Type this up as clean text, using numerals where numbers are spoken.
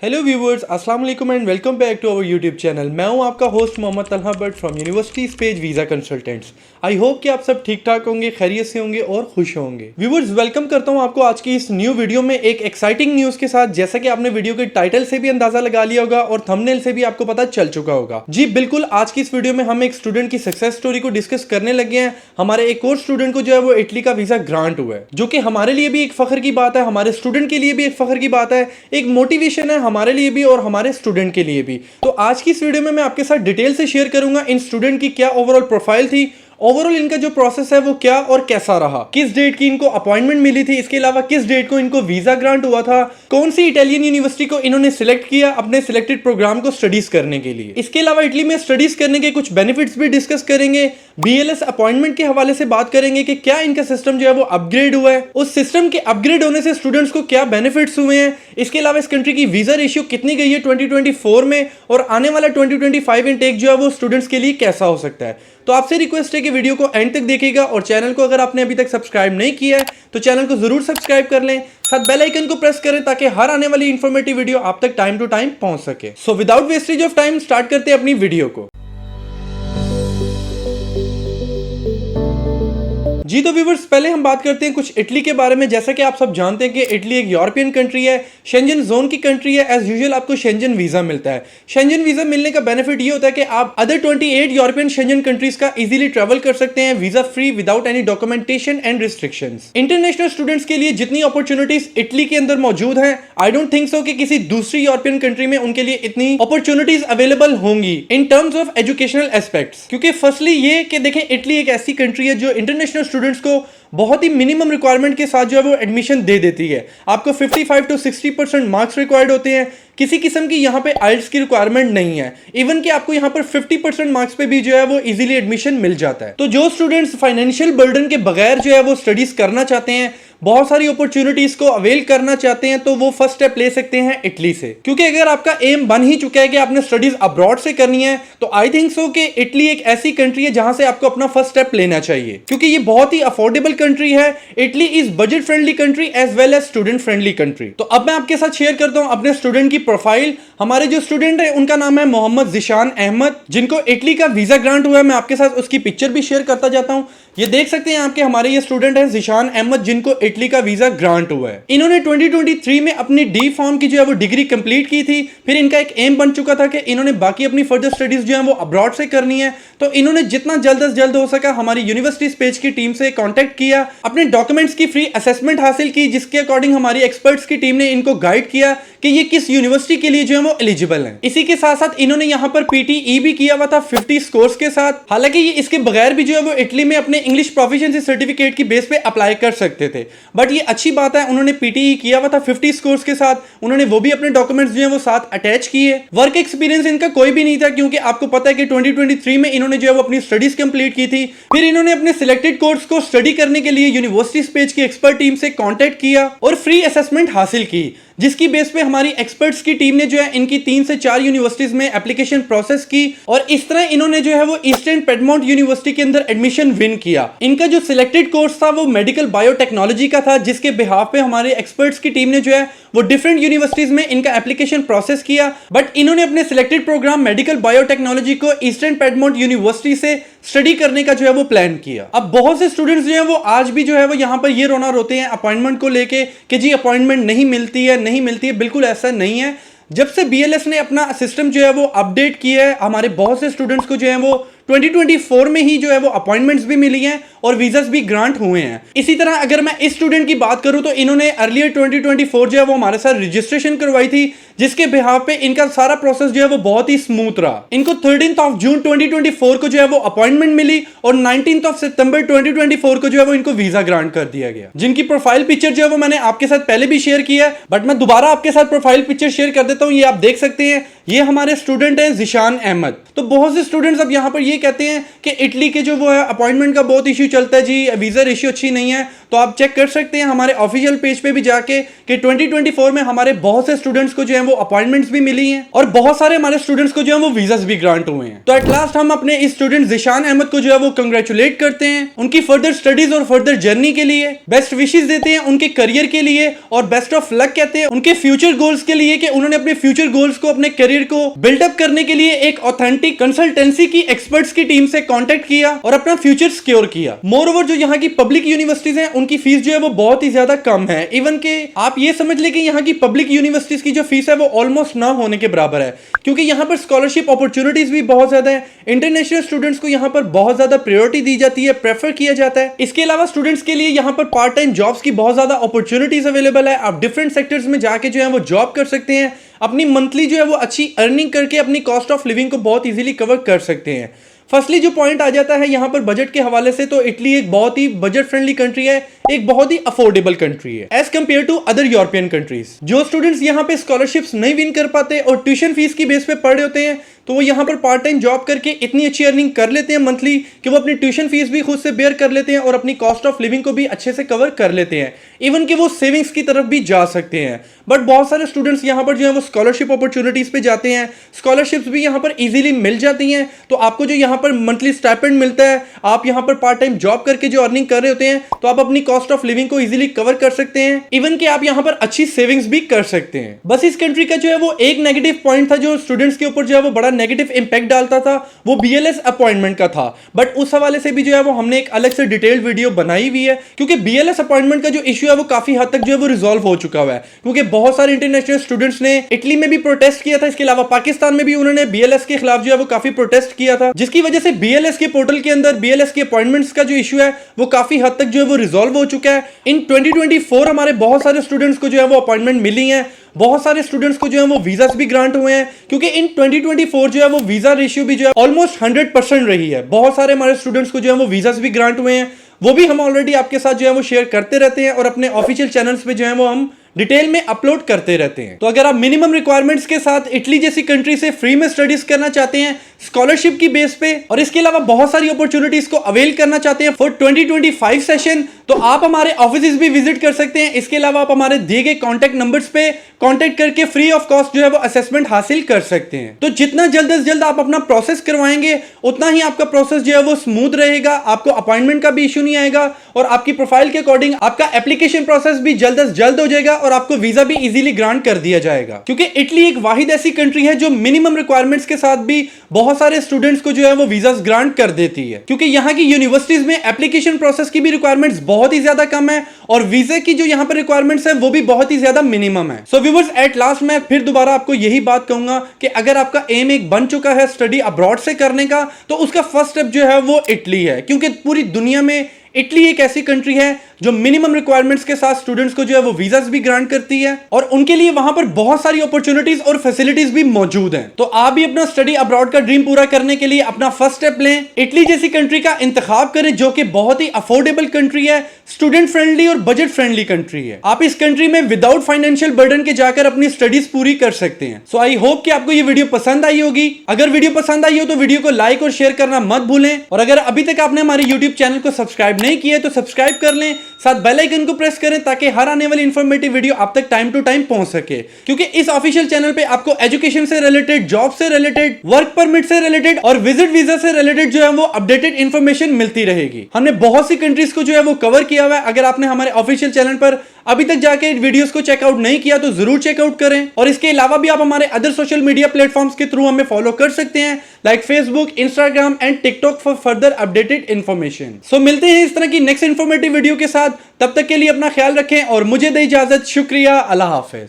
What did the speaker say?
Hello viewers, अस्सलाम वालेकुम and welcome back to our YouTube channel. मैं हूं आपका host Mohammad Talha Bhatt from university page visa consultants. I hope कि आप सब ठीक ठाक होंगे, खैरियत से होंगे और खुश होंगे। व्यूवर्स, वेलकम करता हूं आपको आज की इस न्यू वीडियो में एक एक्साइटिंग न्यूज़ के साथ। जैसा कि आपने वीडियो के टाइटल से भी अंदाजा लगा लिया होगा और थंबनेल से भी आपको पता चल चुका होगा। जी बिल्कुल, आज की इस वीडियो में हम एक स्टूडेंट की सक्सेस स्टोरी को डिस्कस करने लगे हैं। हमारे एक और स्टूडेंट को जो है वो इटली का वीज़ा ग्रांट हुआ है, जो कि हमारे लिए भी एक फख्र की बात है, हमारे स्टूडेंट के लिए भी एक फख्र की बात है, एक मोटिवेशन है हमारे लिए भी और हमारे स्टूडेंट के लिए भी। तो आज की इस वीडियो में मैं आपके साथ डिटेल से शेयर करूंगा इन स्टूडेंट की क्या ओवरऑल प्रोफाइल थी, ओवरऑल इनका जो प्रोसेस है वो क्या और कैसा रहा, किस डेट की इनको अपॉइंटमेंट मिली थी, इसके अलावा किस डेट को इनको वीजा ग्रांट हुआ था, कौन सी इटालियन यूनिवर्सिटी को इन्होंने सिलेक्ट किया अपने सिलेक्टेड प्रोग्राम को स्टडीज करने के लिए। इसके अलावा इटली में स्टडीज करने के कुछ बेनिफिट्स भी डिस्कस करेंगे। बीएलएस अपॉइंटमेंट के हवाले से बात करेंगे कि क्या इनका सिस्टम जो है वो अपग्रेड हुआ है, उस सिस्टम के अपग्रेड होने से स्टूडेंट्स को क्या बेनिफिट्स हुए हैं। इसके अलावा इस कंट्री की वीजा रेशियो कितनी गई है 2024 में, और आने वाला 2025 इनटेक जो है वो स्टूडेंट्स के लिए कैसा हो सकता है। तो आपसे रिक्वेस्ट है कि वीडियो को एंड तक देखिएगा और चैनल को अगर आपने अभी तक सब्सक्राइब नहीं किया है तो चैनल को जरूर सब्सक्राइब कर लें, साथ बेल आइकन को प्रेस करें ताकि हर आने वाली इंफॉर्मेटिव वीडियो आप तक टाइम टू टाइम पहुंच सके। So without wastage of time start करते हैं अपनी वीडियो को। जी तो व्यूवर्स, पहले हम बात करते हैं कुछ इटली के बारे में। जैसा कि आप सब जानते हैं कि इटली एक यूरोपियन कंट्री है, शेंजन जोन की कंट्री है। एज यूजुअल आपको शेंजन वीजा मिलता है। शेंजन वीजा मिलने का बेनिफिट ये होता है कि आप अदर 28 यूरोपियन शेंजन कंट्रीज का इजीली ट्रेवल कर सकते हैं visa free, without any documentation and restrictions. International students के लिए जितनी अपॉर्चुनिटीज इटली के अंदर मौजूद हैं, आई डोंट थिंक सो कि किसी दूसरी यूरोपियन कंट्री में उनके लिए इतनी अपॉर्चुनिटीज अवेलेबल होंगी in terms of educational aspects. क्योंकि फर्स्टली ये कि देखें, इटली एक ऐसी कंट्री है जो इंटरनेशनल स्टूडेंट्स को बहुत ही मिनिमम रिक्वायरमेंट के साथ जो है वो एडमिशन दे देती है। आपको 55 to 60% मार्क्स रिक्वायर्ड होते हैं। किसी किस्म की यहाँ पे आइल्स की रिक्वायरमेंट नहीं है। इवन कि आपको यहाँ पर 50% मार्क्स पे भी जो है वो इजीली एडमिशन मिल जाता है। तो जो स्टूडेंट्स फाइनेंशियल बर्डन के बगैर जो है वो स्टडीज करना चाहते हैं, बहुत सारी अपॉर्चुनिटीज को अवेल करना चाहते हैं, तो वो फर्स्ट स्टेप ले सकते हैं इटली से। क्योंकि अगर आपका एम बन ही चुका है कि आपने स्टडीज अब्रॉड से करनी है, तो आई थिंक सो कि इटली एक ऐसी कंट्री है जहां से आपको अपना फर्स्ट स्टेप लेना चाहिए, क्योंकि ये बहुत ही अफोर्डेबल कंट्री है। Italy is budget friendly country as well as student friendly country. तो अब मैं आपके साथ शेयर करता हूं अपने स्टूडेंट की प्रोफाइल। हमारे जो स्टूडेंट है उनका नाम है मोहम्मद ज़ीशान अहमद, जिनको इटली का वीजा ग्रांट हुआ है। मैं आपके साथ उसकी पिक्चर भी शेयर करता जाता हूं। ये देख सकते हैं आपके हमारे ये स्टूडेंट है ज़ीशान अहमद, जिनको इटली का वीजा ग्रांट हुआ है। इन्होंने 2023 में अपनी डी फॉर्म की जो है वो डिग्री कंप्लीट की थी। फिर इनका एक एम बन चुका था कि इन्होंने बाकी अपनी फर्दर स्टडीज जो है वो अब्रॉड से करनी है। तो इन्होंने जितना जल्द से जल्द हो सका हमारी यूनिवर्सिटी पेज की टीम से कांटेक्ट किया, अपने डॉक्यूमेंट्स की फ्री असेसमेंट हासिल की, जिसके अकॉर्डिंग हमारी एक्सपर्ट्स की टीम ने इनको गाइड किया कि ये किस यूनिवर्सिटी के लिए जो है वो एलिजिबल है। इसी के साथ साथ इन्होंने यहाँ पर पीटीई भी किया हुआ था 50 स्कोर्स के साथ। हालांकि ये इसके बगैर भी जो है वो इटली में अपने इंग्लिश प्रोफिशिएंसी सर्टिफिकेट की बेस पे अप्लाई कर सकते थे, बट ये अच्छी बात है उन्होंने पीटीई किया हुआ था 50 स्कोर्स के साथ। उन्होंने वो भी अपने डॉक्यूमेंट्स जो है वो साथ अटैच किए। वर्क एक्सपीरियंस इनका कोई भी नहीं था, क्योंकि आपको पता है कि 2023 में इन्होंने जो है वो अपनी स्टडीज कंप्लीट की थी। फिर इन्होंने अपने सिलेक्टेड कोर्स को स्टडी करने के लिए यूनिवर्सिटी पेज की एक्सपर्ट टीम से कांटेक्ट किया और फ्री असेसमेंट हासिल की, जिसकी बेस पे हमारी एक्सपर्ट्स की टीम ने जो है इनकी 3 से 4 यूनिवर्सिटीज में एप्लीकेशन प्रोसेस की, और इस तरह इन्होंने जो है वो ईस्टर्न पेडमोंट यूनिवर्सिटी के अंदर एडमिशन विन किया। इनका जो सिलेक्टेड कोर्स था वो मेडिकल बायोटेक्नोलॉजी का था, जिसके बिहाफ पे हमारे एक्सपर्ट्स की टीम ने जो है वो डिफरेंट यूनिवर्सिटीज में इनका एप्लीकेशन प्रोसेस किया। बट इन्होंने अपने सिलेक्टेड प्रोग्राम मेडिकल बायोटेक्नोलॉजी को ईस्टर्न पेडमोंट यूनिवर्सिटी से स्टडी करने का जो है वो प्लान किया। अब बहुत से स्टूडेंट्स जो है वो आज भी जो है वो यहाँ पर ये रोना रोते हैं अपॉइंटमेंट को लेके कि जी अपॉइंटमेंट नहीं मिलती है। बिल्कुल ऐसा नहीं है। जब से बीएलएस ने अपना सिस्टम जो है वो अपडेट किया है, हमारे बहुत से स्टूडेंट्स को जो है वो 2024 में ही जो है वो अपॉइंटमेंट्स भी मिली हैं और वीजास भी ग्रांट हुए हैं। इसी तरह अगर मैं इस स्टूडेंट की बात करूं तो इन्होंने अर्लियर 2024 जो है वो हमारे साथ रजिस्ट्रेशन करवाई थी, जिसके बिहाफ पे इनका सारा प्रोसेस जो है वो बहुत ही स्मूथ रहा। इनको 13 जून 2024 को जो है वो अपॉइंटमेंट मिली और 19 सितंबर 2024 को जो है वो इनको वीजा ग्रांट कर दिया गया, जिनकी प्रोफाइल पिक्चर जो है वो मैंने आपके साथ पहले भी शेयर किया है, बट मैं दोबारा आपके साथ प्रोफाइल पिक्चर शेयर कर देता हूं। ये आप देख सकते हैं, ये हमारे स्टूडेंट हैं ज़ीशान अहमद। तो बहुत से स्टूडेंट्स अब यहाँ पर ये कहते हैं कि इटली के जो वो है अपॉइंटमेंट का बहुत इश्यू चलता है जी, वीजा रेशियो अच्छी नहीं है। तो आप चेक कर सकते हैं हमारे ऑफिशियल पेज पे भी जाके कि 2024 में हमारे बहुत से स्टूडेंट्स को जो है वो अपॉइंटमेंट्स भी मिली हैं और बहुत सारे हमारे स्टूडेंट्स को जो है वो वीजास भी ग्रांट हुए हैं। तो एट लास्ट हम अपने इस स्टूडेंट जिशान अहमद को जो है वो कंग्रेचुलेट करते हैं उनकी फर्दर स्टडीज और फर्दर जर्नी के लिए, बेस्ट विशेष देते हैं उनके करियर के लिए और बेस्ट ऑफ लक कहते हैं उनके फ्यूचर गोल्स के लिए कि उन्होंने अपने फ्यूचर गोल्स को, अपने करियर को बिल्डअप करने के लिए एक ऑथेंटिक कंसल्टेंसी की एक्सपर्ट्स की टीम से कांटेक्ट किया और अपना फ्यूचर सिक्योर किया। मोर ओवर जो यहाँ की पब्लिक यूनिवर्सिटीज हैं उनकी फीस जो है वो बहुत ही ज्यादा कम है। इवन के आप ये समझ ले कि यहाँ की पब्लिक यूनिवर्सिटीज की जो फीस है वो ऑलमोस्ट ना होने के बराबर है, क्योंकि यहाँ पर स्कॉलरशिप अपॉर्चुनिटीज भी बहुत ज्यादा है। इंटरनेशनल स्टूडेंट्स को यहाँ पर बहुत ज्यादा प्रायोरिटी दी जाती है, प्रेफर किया जाता है। इसके अलावा स्टूडेंट्स के लिए यहाँ पर पार्ट टाइम जॉब्स की बहुत ज्यादा अपॉर्चुनिटीज अवेलेबल है। आप डिफरेंट सेक्टर्स में जाके जो है वो जॉब कर सकते हैं, अपनी मंथली जो है वो अच्छी अर्निंग करके अपनी कॉस्ट ऑफ लिविंग को बहुत इजीली कवर कर सकते हैं। फर्स्टली जो पॉइंट आ जाता है यहाँ पर बजट के हवाले से, तो इटली एक बहुत ही बजट फ्रेंडली कंट्री है, एक बहुत ही अफोर्डेबल कंट्री है as compare to other European countries. जो स्टूडेंट्स यहाँ पे स्कॉलरशिप्स नहीं विन कर पाते और ट्यूशन फीस की बेस पे पढ़ रहे होते हैं, तो वो यहाँ पर पार्ट टाइम जॉब करके इतनी अच्छी अर्निंग कर लेते हैं मंथली कि वो अपनी ट्यूशन फीस भी खुद से बेयर कर लेते हैं और अपनी कॉस्ट ऑफ लिविंग को भी अच्छे से कवर कर लेते हैं। इवन कि वो सेविंग्स की तरफ भी जा सकते हैं। बट बहुत सारे स्टूडेंट्स यहाँ पर जो है वो स्कॉलरशिप अपॉर्चुनिटीज पे जाते हैं, स्कॉलरशिप्स भी यहाँ पर इजीली मिल जाती हैं। तो आपको जो यहाँ पर मंथली स्टाइपेंड मिलता है, आप यहाँ पर पार्ट टाइम जॉब करके जो अर्निंग कर रहे होते हैं, तो आप अपनी कॉस्ट ऑफ लिविंग को इजीली कवर कर सकते हैं। इवन कि आप यहाँ पर अच्छी सेविंग्स भी कर सकते हैं। बस इस कंट्री का जो है वो एक नेगेटिव पॉइंट था जो स्टूडेंट्स के ऊपर जो है वो बड़ा नेगेटिव इंपैक्ट डालता था, वो बीएलएस अपॉइंटमेंट का था। बट उस हवाले से भी जो है वो हमने एक अलग से डिटेल्ड वीडियो बनाई हुई है, क्योंकि बीएलएस अपॉइंटमेंट का जो इशू है वो काफी हद तक जो है वो रिजॉल्व हो चुका हुआ है, क्योंकि बहुत सारे इंटरनेशनल स्टूडेंट्स ने इटली में भी प्रोटेस्ट किया था। इसके अलावा पाकिस्तान में भी उन्होंने बीएलएस के खिलाफ जो है वो काफी प्रोटेस्ट किया था, जिसकी वजह से बीएलएस के पोर्टल के अंदर बीएलएस के अपॉइंटमेंट्स का जो इशू है वो काफी हद तक जो है वो रिजॉल्व हो चुका है। इन 2024 हमारे बहुत सारे स्टूडेंट्स को जो है वो अपॉइंटमेंट मिली है, बहुत सारे स्टूडेंट्स को जो है वो वीजास भी ग्रांट हुए हैं, क्योंकि इन 2024 जो है वो वीजा रेशियो भी जो है ऑलमोस्ट 100% रही है। बहुत सारे हमारे स्टूडेंट्स को जो है वो वीजास भी ग्रांट हुए हैं, वो भी हम ऑलरेडी आपके साथ जो है वो शेयर करते रहते हैं और अपने ऑफिशियल चैनल्स पे जो है वो हम डिटेल में अपलोड करते रहते हैं। तो अगर आप मिनिमम रिक्वायरमेंट्स के साथ इटली जैसी कंट्री से फ्री में स्टडीज करना चाहते हैं स्कॉलरशिप की बेस पे, और इसके अलावा बहुत सारी अपॉर्चुनिटीज को अवेल करना चाहते हैं फॉर 2025 सेशन, तो आप हमारे ऑफिस भी विजिट कर सकते हैं। इसके अलावा आप हमारे दिए गए कॉन्टैक्ट नंबर्स पे कॉन्टैक्ट करके फ्री ऑफ कॉस्ट जो है वो असेसमेंट हासिल कर सकते हैं। तो जितना जल्द से जल्द आप अपना प्रोसेस करवाएंगे उतना ही आपका प्रोसेस जो है वो स्मूथ रहेगा, आपको अपॉइंटमेंट का भी इशू नहीं आएगा और आपकी प्रोफाइल के अकॉर्डिंग आपका एप्लीकेशन प्रोसेस भी जल्द से जल्द हो जाएगा और आपको वीजा भी इजीली ग्रांट कर दिया जाएगा। क्योंकि इटली एक वाहिद ऐसी कंट्री है जो मिनिमम रिक्वायरमेंट्स के साथ भी बहुत सारे स्टूडेंट्स को जो है वो वीजा ग्रांट कर देती है, क्योंकि यहाँ की यूनिवर्सिटीज में एप्लीकेशन प्रोसेस की भी रिक्वायरमेंट्स बहुत ही ज्यादा कम है और वीजा की जो यहाँ पर रिक्वायरमेंट्स है वो भी बहुत ही ज्यादा मिनिमम है। सो व्यूअर्स, एट लास्ट मैं फिर दोबारा आपको यही बात कहूंगा कि अगर आपका एम एक बन चुका है स्टडी अब्रॉड से करने का, तो उसका फर्स्ट स्टेप जो है वो इटली है, क्योंकि पूरी दुनिया में इटली एक ऐसी कंट्री है जो मिनिमम रिक्वायरमेंट्स के साथ स्टूडेंट्स को जो है वो वीजास भी ग्रांट करती है और उनके लिए वहां पर बहुत सारी अपॉर्चुनिटीज और फैसिलिटीज भी मौजूद हैं। तो आप भी अपना स्टडी अब्रॉड का ड्रीम पूरा करने के लिए अपना फर्स्ट स्टेप लें, इटली जैसी कंट्री का इंतखाब करें जो कि बहुत ही अफोर्डेबल कंट्री है, स्टूडेंट फ्रेंडली और बजट फ्रेंडली कंट्री है। आप इस कंट्री में विदाउट फाइनेंशियल बर्डन के जाकर अपनी स्टडीज पूरी कर सकते हैं। सो आई होप कि आपको ये वीडियो पसंद आई होगी। अगर वीडियो पसंद आई हो तो वीडियो को लाइक और शेयर करना मत भूलें, और अगर अभी तक आपने हमारे यूट्यूब चैनल को सब्सक्राइब नहीं किया तो सब्सक्राइब कर लें, साथ बेल आइकन को प्रेस करें ताकि हर आने वाली इंफॉर्मेटिव वीडियो आप तक टाइम टू टाइम पहुंच सके। क्योंकि इस ऑफिशियल चैनल पे आपको एजुकेशन से रिलेटेड, जॉब से रिलेटेड, वर्क परमिट से रिलेटेड और विजिट वीजा से रिलेटेड जो है वो अपडेटेड इंफॉर्मेशन मिलती रहेगी। हमने बहुत सी कंट्रीज को जो है वो कवर किया हुआ है। अगर आपने हमारे ऑफिशियल चैनल पर अभी तक जाके वीडियोस को चेकआउट नहीं किया तो जरूर चेकआउट करें, और इसके अलावा भी आप हमारे अदर सोशल मीडिया प्लेटफॉर्म्स के थ्रू हमें फॉलो कर सकते हैं, like Facebook, Instagram and TikTok for further updated information. So मिलते हैं इस तरह की नेक्स्ट इंफॉर्मेटिव वीडियो के साथ, तब तक के लिए अपना ख्याल रखें और मुझे दे इजाजत। शुक्रिया, अल्लाह हाफिज।